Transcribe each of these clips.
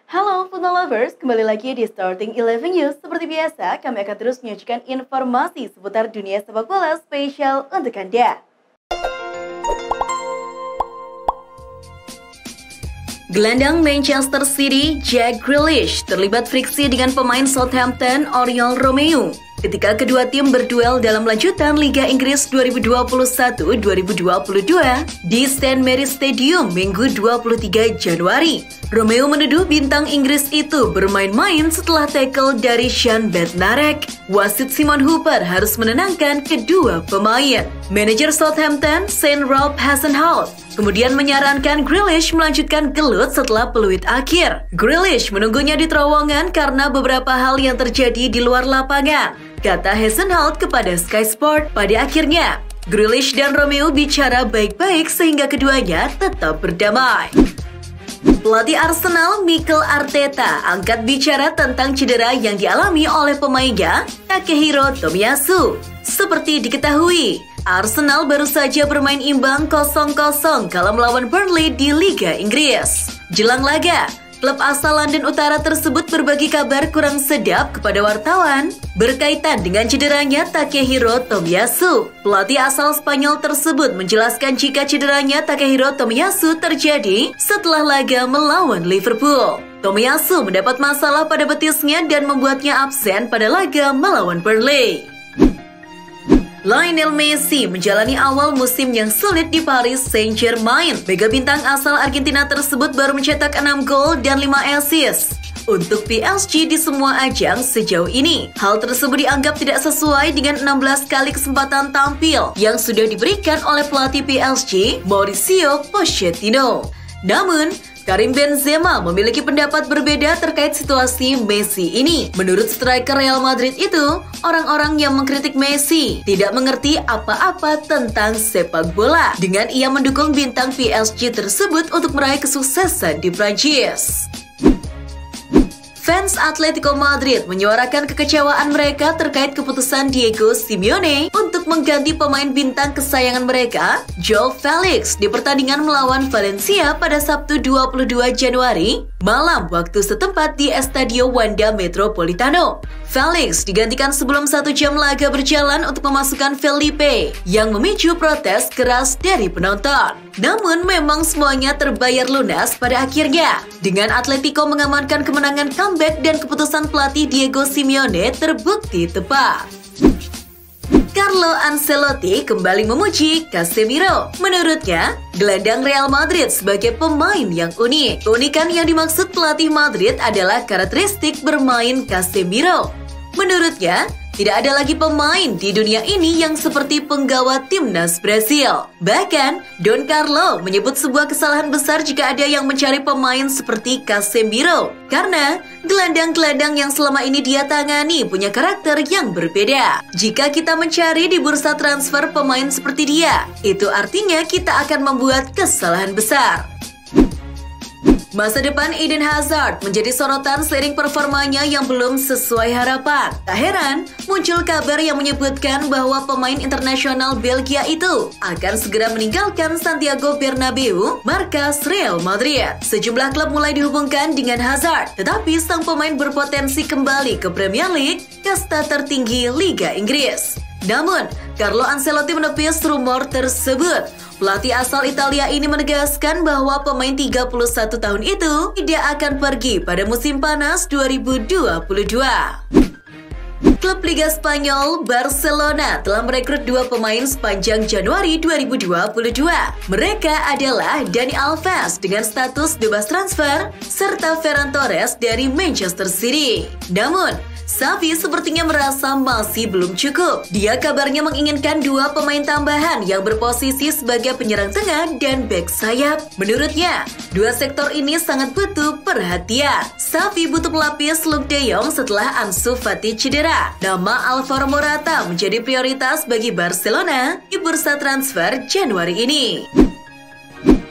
Halo football lovers, kembali lagi di Starting 11 News. Seperti biasa, kami akan terus menyajikan informasi seputar dunia sepak bola spesial untuk Anda. Gelandang Manchester City, Jack Grealish, terlibat friksi dengan pemain Southampton, Oriol Romeu, ketika kedua tim berduel dalam lanjutan Liga Inggris 2021-2022 di St. Mary's Stadium Minggu 23 Januari. Romeu menuduh bintang Inggris itu bermain-main setelah tackle dari Sean Bednarek. Wasit Simon Hooper harus menenangkan kedua pemain. Manajer Southampton, Saint Rob Hasenhout, kemudian menyarankan Grealish melanjutkan gelut setelah peluit akhir. Grealish menunggunya di terowongan karena beberapa hal yang terjadi di luar lapangan, kata Hasenhout kepada Sky Sport. Pada akhirnya, Grealish dan Romeu bicara baik-baik sehingga keduanya tetap berdamai. Pelatih Arsenal Mikel Arteta angkat bicara tentang cedera yang dialami oleh pemainnya Takehiro Tomiyasu. Seperti diketahui, Arsenal baru saja bermain imbang 0-0 kala melawan Burnley di Liga Inggris. Jelang laga, klub asal London Utara tersebut berbagi kabar kurang sedap kepada wartawan berkaitan dengan cederanya Takehiro Tomiyasu. Pelatih asal Spanyol tersebut menjelaskan jika cederanya Takehiro Tomiyasu terjadi setelah laga melawan Liverpool. Tomiyasu mendapat masalah pada betisnya dan membuatnya absen pada laga melawan Burnley. Lionel Messi menjalani awal musim yang sulit di Paris Saint-Germain. Mega bintang asal Argentina tersebut baru mencetak 6 gol dan 5 assist untuk PSG di semua ajang sejauh ini. Hal tersebut dianggap tidak sesuai dengan 16 kali kesempatan tampil yang sudah diberikan oleh pelatih PSG, Mauricio Pochettino. Namun, Karim Benzema memiliki pendapat berbeda terkait situasi Messi ini. Menurut striker Real Madrid itu, orang-orang yang mengkritik Messi tidak mengerti apa-apa tentang sepak bola dengan ia mendukung bintang PSG tersebut untuk meraih kesuksesan di Prancis. Fans Atletico Madrid menyuarakan kekecewaan mereka terkait keputusan Diego Simeone untuk mengganti pemain bintang kesayangan mereka, Joao Felix, di pertandingan melawan Valencia pada Sabtu 22 Januari malam waktu setempat di Estadio Wanda Metropolitano. Felix digantikan sebelum 1 jam laga berjalan untuk memasukkan Felipe yang memicu protes keras dari penonton. Namun memang semuanya terbayar lunas pada akhirnya dengan Atletico mengamankan kemenangan comeback dan keputusan pelatih Diego Simeone terbukti tepat. Carlo Ancelotti kembali memuji Casemiro. Menurutnya, gelandang Real Madrid sebagai pemain yang unik. Keunikan yang dimaksud pelatih Madrid adalah karakteristik bermain Casemiro. Menurutnya, tidak ada lagi pemain di dunia ini yang seperti penggawa timnas Brasil. Bahkan, Don Carlo menyebut sebuah kesalahan besar jika ada yang mencari pemain seperti Casemiro. Karena, gelandang-gelandang yang selama ini dia tangani punya karakter yang berbeda. Jika kita mencari di bursa transfer pemain seperti dia, itu artinya kita akan membuat kesalahan besar. Masa depan Eden Hazard menjadi sorotan seiring performanya yang belum sesuai harapan. Tak heran, muncul kabar yang menyebutkan bahwa pemain internasional Belgia itu akan segera meninggalkan Santiago Bernabeu, markas Real Madrid. Sejumlah klub mulai dihubungkan dengan Hazard, tetapi sang pemain berpotensi kembali ke Premier League, kasta tertinggi Liga Inggris. Namun, Carlo Ancelotti menepis rumor tersebut. Pelatih asal Italia ini menegaskan bahwa pemain 31 tahun itu tidak akan pergi pada musim panas 2022. Klub Liga Spanyol, Barcelona telah merekrut 2 pemain sepanjang Januari 2022. Mereka adalah Dani Alves dengan status bebas transfer, serta Ferran Torres dari Manchester City. Namun, Xavi sepertinya merasa masih belum cukup. Dia kabarnya menginginkan 2 pemain tambahan yang berposisi sebagai penyerang tengah dan bek sayap. Menurutnya, 2 sektor ini sangat butuh perhatian. Xavi butuh pelapis Luuk de Jong setelah Ansu Fati cedera. Nama Alvaro Morata menjadi prioritas bagi Barcelona di bursa transfer Januari ini.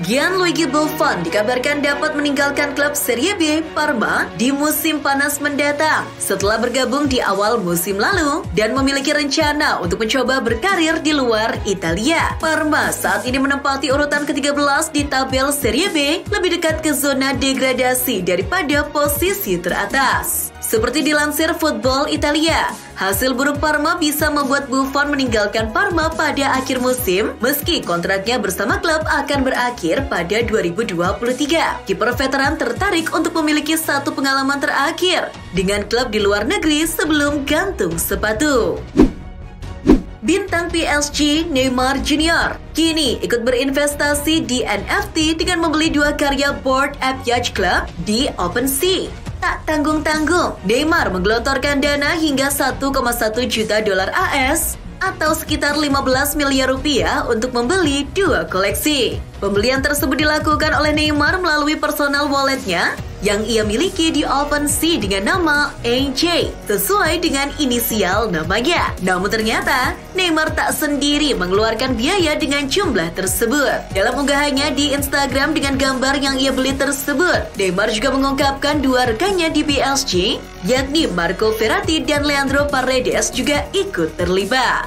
Gianluigi Buffon dikabarkan dapat meninggalkan klub Serie B Parma di musim panas mendatang setelah bergabung di awal musim lalu dan memiliki rencana untuk mencoba berkarir di luar Italia. Parma saat ini menempati urutan ke-13 di tabel Serie B, lebih dekat ke zona degradasi daripada posisi teratas. Seperti dilansir Football Italia, hasil buruk Parma bisa membuat Buffon meninggalkan Parma pada akhir musim meski kontraknya bersama klub akan berakhir pada 2023. Kiper veteran tertarik untuk memiliki satu pengalaman terakhir dengan klub di luar negeri sebelum gantung sepatu. Bintang PSG Neymar Jr. kini ikut berinvestasi di NFT dengan membeli 2 karya Bored Ape Yacht Club di OpenSea. Tak tanggung-tanggung, Neymar menggelontorkan dana hingga 1,1 juta dolar AS atau sekitar 15 miliar rupiah untuk membeli 2 koleksi. Pembelian tersebut dilakukan oleh Neymar melalui personal walletnya yang ia miliki di OpenSea dengan nama AJ, sesuai dengan inisial namanya. Namun ternyata, Neymar tak sendiri mengeluarkan biaya dengan jumlah tersebut. Dalam unggahannya di Instagram dengan gambar yang ia beli tersebut, Neymar juga mengungkapkan 2 rekannya di PSG, yakni Marco Verratti dan Leandro Paredes juga ikut terlibat.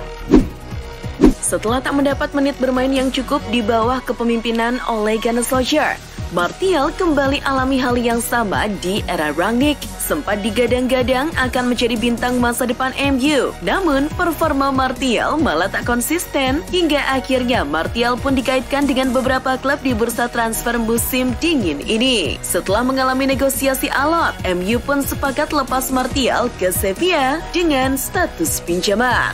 Setelah tak mendapat menit bermain yang cukup di bawah kepemimpinan Ole Gunnar Solskjaer, Martial kembali alami hal yang sama di era Rangnick. Sempat digadang-gadang akan menjadi bintang masa depan MU. Namun, performa Martial malah tak konsisten. Hingga akhirnya Martial pun dikaitkan dengan beberapa klub di bursa transfer musim dingin ini. Setelah mengalami negosiasi alot, MU pun sepakat lepas Martial ke Sevilla dengan status pinjaman.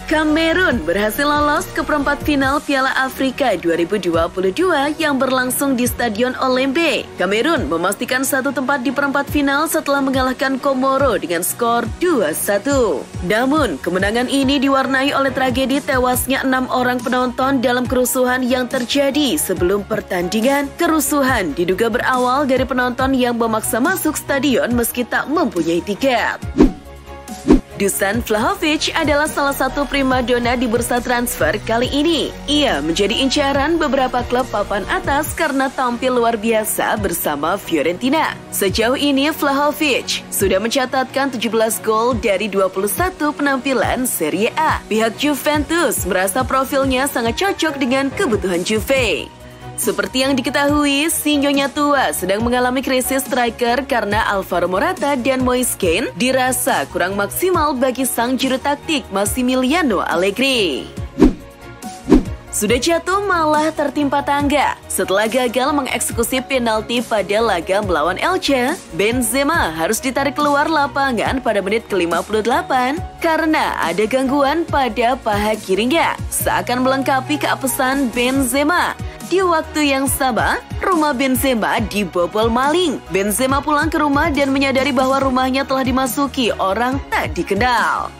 Kamerun berhasil lolos ke perempat final Piala Afrika 2022 yang berlangsung di Stadion Olembe. Kamerun memastikan satu tempat di perempat final setelah mengalahkan Komoro dengan skor 2-1. Namun, kemenangan ini diwarnai oleh tragedi tewasnya 6 orang penonton dalam kerusuhan yang terjadi sebelum pertandingan. Kerusuhan diduga berawal dari penonton yang memaksa masuk stadion meski tak mempunyai tiket. Dusan Vlahovic adalah salah satu primadona di bursa transfer kali ini. Ia menjadi incaran beberapa klub papan atas karena tampil luar biasa bersama Fiorentina. Sejauh ini Vlahovic sudah mencatatkan 17 gol dari 21 penampilan Serie A. Pihak Juventus merasa profilnya sangat cocok dengan kebutuhan Juve. Seperti yang diketahui, si Nyonya tua sedang mengalami krisis striker karena Alvaro Morata dan Moise Kean dirasa kurang maksimal bagi sang juru taktik Massimiliano Allegri. Sudah jatuh malah tertimpa tangga. Setelah gagal mengeksekusi penalti pada laga melawan Elche, Benzema harus ditarik keluar lapangan pada menit ke-58 karena ada gangguan pada paha kirinya. Seakan melengkapi keapesan Benzema, di waktu yang sama, rumah Benzema dibobol maling. Benzema pulang ke rumah dan menyadari bahwa rumahnya telah dimasuki orang tak dikenal.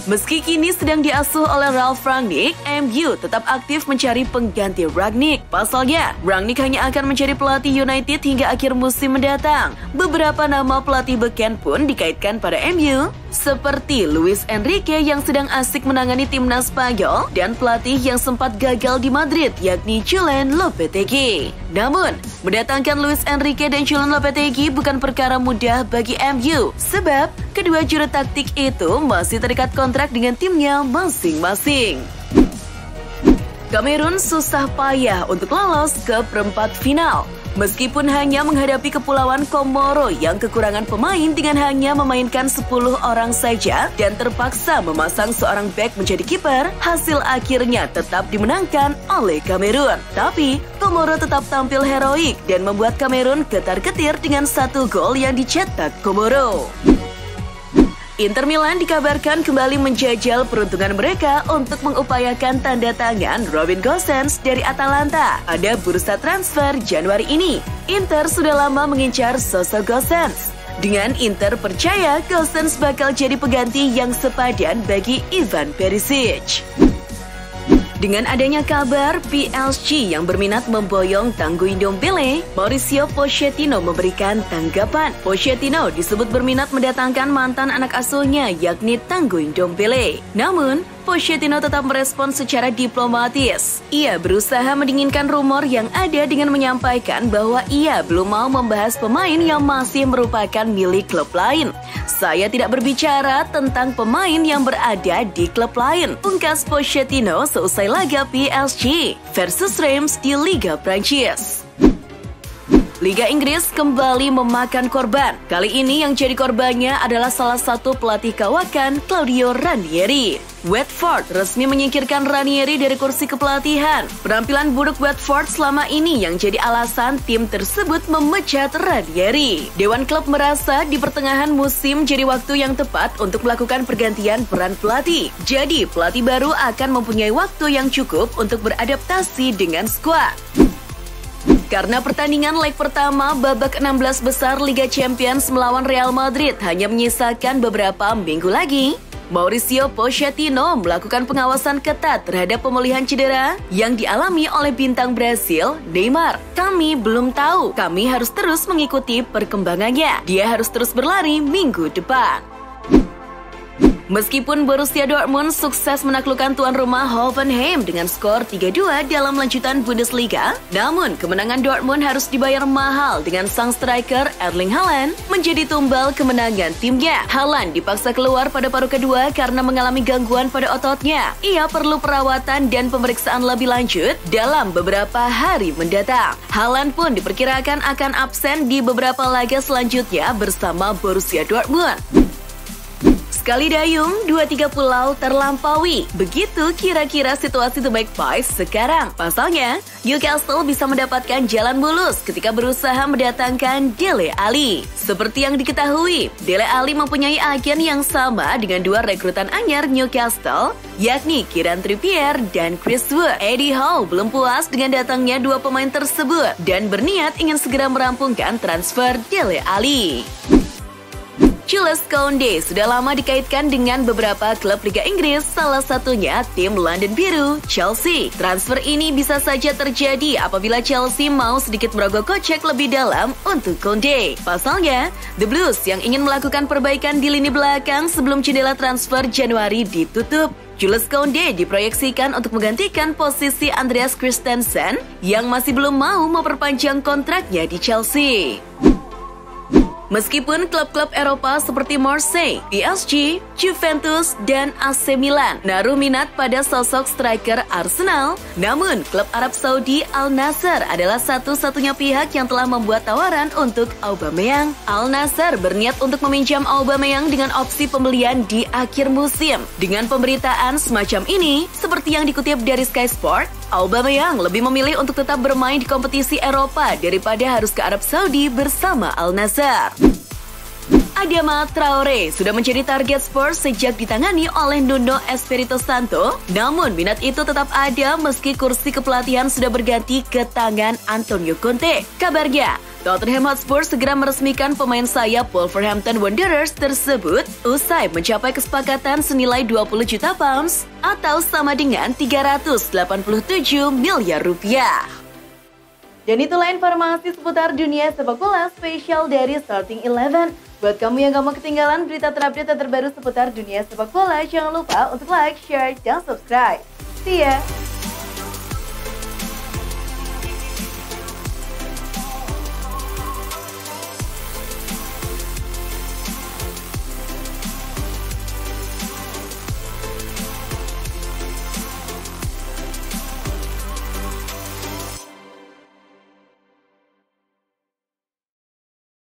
Meski kini sedang diasuh oleh Ralf Rangnick, MU tetap aktif mencari pengganti Rangnick. Pasalnya, Rangnick hanya akan mencari pelatih United hingga akhir musim mendatang. Beberapa nama pelatih beken pun dikaitkan pada MU, seperti Luis Enrique yang sedang asik menangani timnas Spanyol dan pelatih yang sempat gagal di Madrid, yakni Julen Lopetegui. Namun, mendatangkan Luis Enrique dan Julen Lopetegui bukan perkara mudah bagi MU, sebab kedua juru taktik itu masih terikat kontrak dengan timnya masing-masing. Kamerun susah payah untuk lolos ke perempat final. Meskipun hanya menghadapi Kepulauan Komoro yang kekurangan pemain dengan hanya memainkan 10 orang saja dan terpaksa memasang seorang bek menjadi kiper, hasil akhirnya tetap dimenangkan oleh Kamerun. Tapi, Komoro tetap tampil heroik dan membuat Kamerun ketar-ketir dengan 1 gol yang dicetak Komoro. Inter Milan dikabarkan kembali menjajal peruntungan mereka untuk mengupayakan tanda tangan Robin Gosens dari Atalanta pada bursa transfer Januari ini. Inter sudah lama mengincar sosok Gosens. Dengan Inter percaya Gosens bakal jadi pengganti yang sepadan bagi Ivan Perisic. Dengan adanya kabar PSG yang berminat memboyong Tanguy Ndombele, Mauricio Pochettino memberikan tanggapan. Pochettino disebut berminat mendatangkan mantan anak asuhnya yakni Tanguy Ndombele. Namun, Pochettino tetap merespon secara diplomatis. Ia berusaha mendinginkan rumor yang ada dengan menyampaikan bahwa ia belum mau membahas pemain yang masih merupakan milik klub lain. Saya tidak berbicara tentang pemain yang berada di klub lain, ungkas Pochettino seusai laga PSG versus Reims di Liga Prancis. Liga Inggris kembali memakan korban. Kali ini yang jadi korbannya adalah salah satu pelatih kawakan, Claudio Ranieri. Watford resmi menyingkirkan Ranieri dari kursi kepelatihan. Penampilan buruk Watford selama ini yang jadi alasan tim tersebut memecat Ranieri. Dewan klub merasa di pertengahan musim jadi waktu yang tepat untuk melakukan pergantian peran pelatih. Jadi pelatih baru akan mempunyai waktu yang cukup untuk beradaptasi dengan skuad. Karena pertandingan leg pertama babak 16 besar Liga Champions melawan Real Madrid hanya menyisakan beberapa minggu lagi, Mauricio Pochettino melakukan pengawasan ketat terhadap pemulihan cedera yang dialami oleh bintang Brasil, Neymar. Kami belum tahu, kami harus terus mengikuti perkembangannya. Dia harus terus berlari minggu depan. Meskipun Borussia Dortmund sukses menaklukkan tuan rumah Hoffenheim dengan skor 3-2 dalam lanjutan Bundesliga, namun kemenangan Dortmund harus dibayar mahal dengan sang striker Erling Haaland menjadi tumbal kemenangan timnya. Haaland dipaksa keluar pada paruh kedua karena mengalami gangguan pada ototnya. Ia perlu perawatan dan pemeriksaan lebih lanjut dalam beberapa hari mendatang. Haaland pun diperkirakan akan absen di beberapa laga selanjutnya bersama Borussia Dortmund. Sekali dayung, 2-3 pulau terlampaui. Begitu kira-kira situasi The Magpies sekarang. Pasalnya, Newcastle bisa mendapatkan jalan mulus ketika berusaha mendatangkan Dele Alli. Seperti yang diketahui, Dele Alli mempunyai agen yang sama dengan dua rekrutan anyar Newcastle, yakni Kieran Trippier dan Chris Wood. Eddie Howe belum puas dengan datangnya dua pemain tersebut dan berniat ingin segera merampungkan transfer Dele Alli. Jules Koundé sudah lama dikaitkan dengan beberapa klub Liga Inggris, salah satunya tim London Biru, Chelsea. Transfer ini bisa saja terjadi apabila Chelsea mau sedikit merogoh kocek lebih dalam untuk Koundé. Pasalnya, The Blues yang ingin melakukan perbaikan di lini belakang sebelum jendela transfer Januari ditutup. Jules Koundé diproyeksikan untuk menggantikan posisi Andreas Christensen yang masih belum mau memperpanjang kontraknya di Chelsea. Meskipun klub-klub Eropa seperti Marseille, PSG, Juventus, dan AC Milan naruh minat pada sosok striker Arsenal, namun klub Arab Saudi Al Nassr adalah satu-satunya pihak yang telah membuat tawaran untuk Aubameyang. Al Nassr berniat untuk meminjam Aubameyang dengan opsi pembelian di akhir musim. Dengan pemberitaan semacam ini, seperti yang dikutip dari Sky Sport, Aubameyang lebih memilih untuk tetap bermain di kompetisi Eropa daripada harus ke Arab Saudi bersama Al Nassr. Adama Traore sudah menjadi target Spurs sejak ditangani oleh Nuno Espirito Santo, namun minat itu tetap ada meski kursi kepelatihan sudah berganti ke tangan Antonio Conte. Kabarnya, Tottenham Hotspur segera meresmikan pemain sayap Wolverhampton Wanderers tersebut usai mencapai kesepakatan senilai 20 juta pounds atau sama dengan 387 miliar rupiah. Dan itulah informasi seputar dunia sepak bola spesial dari Starting 11. Buat kamu yang gak mau ketinggalan berita terupdate dan terbaru seputar dunia sepak bola, jangan lupa untuk like, share, dan subscribe. See ya!